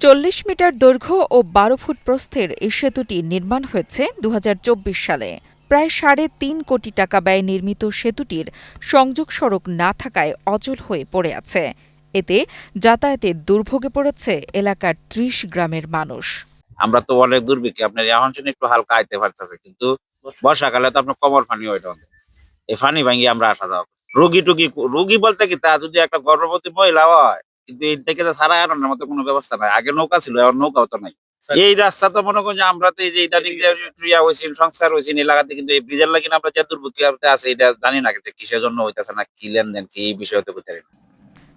40 metre দৈর্ঘ্য ও 12 foot প্রস্থের এই সেতুটি নির্মাণ হয়েছে 2024 সালে। প্রায় 3.5 কোটি টাকা ব্যয়ে নির্মিত সেতুটির সংযোগ সড়ক না থাকায় অচল হয়ে পড়ে আছে। এতে যাতায়াতে দুর্ভোগে পড়েছে এলাকার 30 গ্রামের মানুষ। আমরা তো অনেক দুর্ভিক্ষে আপনার এখন একটু হালকা আইতে পারতেছে, কিন্তু বর্ষাকালে তো আপনার কমর পানি হয়, এই পানি ভাঙিয়ে আমরা আসা যাওয়া করি। রোগী বলতে কি, তা যদি একটা গর্ভবতী মহিলা হয়, কিন্তু এই থেকে সারা আনার মতো কোনো ব্যবস্থা নাই। আগে নৌকা ছিল, এখন নৌকাও তো নাই। এই রাস্তা তো মনে করেন যে আমরা তো এই যে ইদানিং যে ক্রিয়া হয়েছিল, সংস্কার হয়েছিল এলাকাতে, কিন্তু এই ব্রিজের লাগে আমরা যে দুর্ভোগে আছে এটা জানি না কিসের জন্য হইতেছে না, কি লেনদেন কি এই বিষয়ে তো বুঝতে পারি না।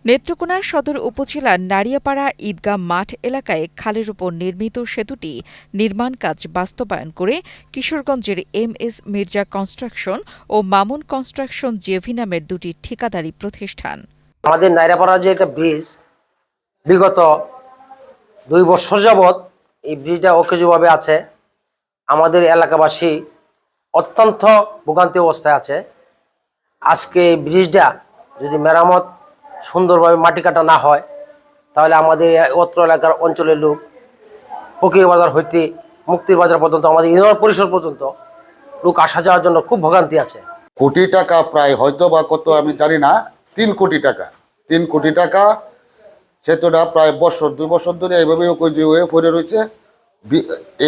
নেত্রকোনা সদর উপজেলার নারিয়াপাড়া ঈদগাহ মাঠ এলাকায় খালের উপর নির্মিত সেতুটি নির্মাণ কাজ বাস্তবায়ন করে কিশোরগঞ্জের MS মির্জা কনস্ট্রাকশন ও মামুন কনস্ট্রাকশন জেভি নামের দুটি ঠিকাদারি প্রতিষ্ঠান। আমাদের নারিয়াপাড়া যে একটা ব্রিজ, বিগত 2 বছর যাবৎ এই ব্রিজটা অকেজোভাবে আছে। আমাদের এলাকাবাসী অত্যন্ত ভোগান্তি অবস্থায় আছে। আজকে এই ব্রিজটা যদি মেরামত সুন্দরভাবে মাটি কাটা না হয়, তাহলে আমাদের অত্র এলাকার অঞ্চলের লোক ফকির বাজার হইতে মুক্তির বাজার পর্যন্ত, আমাদের ইউনিয়ন পরিষদ পর্যন্ত লোক আসা যাওয়ার জন্য খুব ভোগান্তি আছে। কোটি টাকা প্রায়, হয়তো বা কত আমি জানি না, 3 কোটি টাকা। 3 কোটি টাকা সেতুটা প্রায় 2 বছর ধরে এইভাবে হয়ে পড়ে রয়েছে।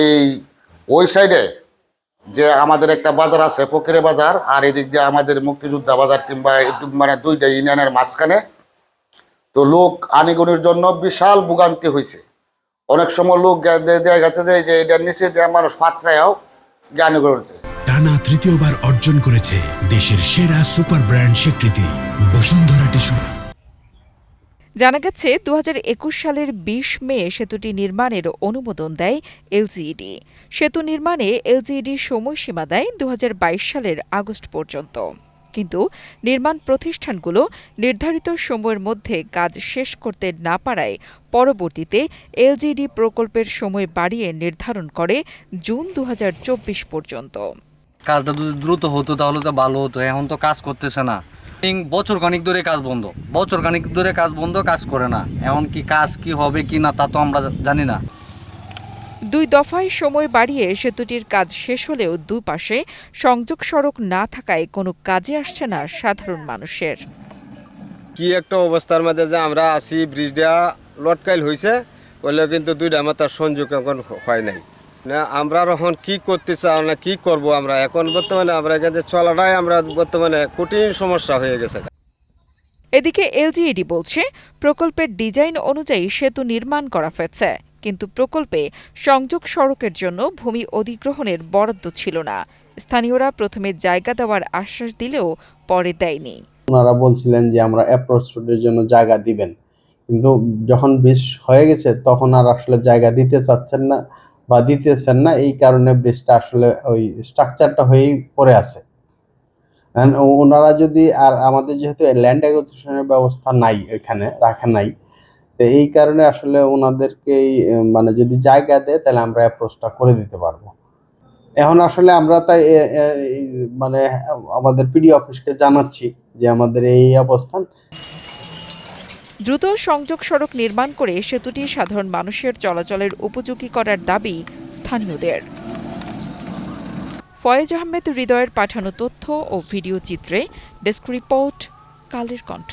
এই ওই সাইডে যে আমাদের একটা বাজার আছে ফকিরে বাজার, আর এদিক দিয়ে আমাদের মুক্তিযোদ্ধা বাজার, কিংবা মানে 2টা ইউনিয়নের মাঝখানে তো লোক আনিগনির জন্য বিশাল ভোগান্তি হয়েছে। অনেক সময় লোক দেয়া গেছে যে এটার নিচে মানুষ পাত্রায়ও জ্ঞানী করতে। টানা তৃতীয়বার অর্জন করেছে দেশের সেরা সুপার ব্র্যান্ড স্বীকৃতি বসুন্ধরা টিস্যু। জানা গেছে 2021 সালের 20 মে সেতুটি নির্মাণের অনুমোদন দেয় LGED। সেতু নির্মাণে LGED সময়সীমা দেয় 2022 সালের আগস্ট পর্যন্ত। কিন্তু নির্মাণ প্রতিষ্ঠানগুলো নির্ধারিত সময়ের মধ্যে কাজ শেষ করতে না পারায় পরবর্তীতে LGED প্রকল্পের সময় বাড়িয়ে নির্ধারণ করে জুন 2024 পর্যন্ত। কাজটা যদি দ্রুত হতো তাহলে তো ভালো হতো, এখন তো কাজ করতেছে না। বছর খানিক ধরে কাজ বন্ধ, কাজ করে না। এখন কি কাজ কি হবে কি না তা তো আমরা জানি না। 2 দফায় সময় বাড়িয়ে সেতুটির কাজ শেষ হলেও দুপাশে সংযোগ সড়ক না থাকায় কোনো কাজে আসছে না সাধারণ মানুষের। কি একটা অবস্থার মধ্যে যে আমরা আছি, ব্রিজটা লটকাইল হয়েছে বললেও কিন্তু 2টা মাথার সংযোগ এখন হয় নাই না। আমরা এখন কি করতে চাই না কি করব, আমরা এখন বর্তমানে আমরা এখানে চলাটাই আমরা বর্তমানে কঠিন সমস্যা হয়ে গেছে। এদিকে LGED বলছে প্রকল্পের ডিজাইন অনুযায়ী সেতু নির্মাণ করা হয়েছে, কিন্তু প্রকল্পে সংযোগ সড়কের জন্য ভূমি অধিগ্রহণের বরাদ্দ ছিল না। স্থানীয়রা প্রথমে জায়গা দেওয়ার আশ্বাস দিলেও পরে দেয়নি। ওনারা বলছিলেন যে আমরা অ্যাপ্রোচ রোডের জন্য জায়গা দিবেন, কিন্তু যখন ব্রিজ হয়ে গেছে তখন আর আসলে জায়গা দিতে চাচ্ছেন না বা দিতেছেন না। এই কারণে ব্রিজটা আসলে ওই স্ট্রাকচারটা হয়েই পড়ে আছে। ওনারা যদি, আর আমাদের যেহেতু ল্যান্ড অ্যাকুইজিশনের ব্যবস্থা নাই, এখানে রাখা নাই, তো এই কারণে আসলে ওনাদেরকেই মানে যদি জায়গা দেয় তাহলে আমরা অ্যাপ্রোচটা করে দিতে পারবো। এখন আসলে আমরা তাই মানে আমাদের পিডি অফিসকে জানাচ্ছি যে আমাদের এই অবস্থান। দ্রুত সংযোগ সড়ক নির্মাণ করে সেতুটি সাধারণ মানুষের চলাচলের উপযোগী করার দাবি স্থানীয়দের। ফয়েজ আহমেদ হৃদয়ের পাঠানো তথ্য ও ভিডিও চিত্রে ডেস্ক রিপোর্ট, কালের কণ্ঠ।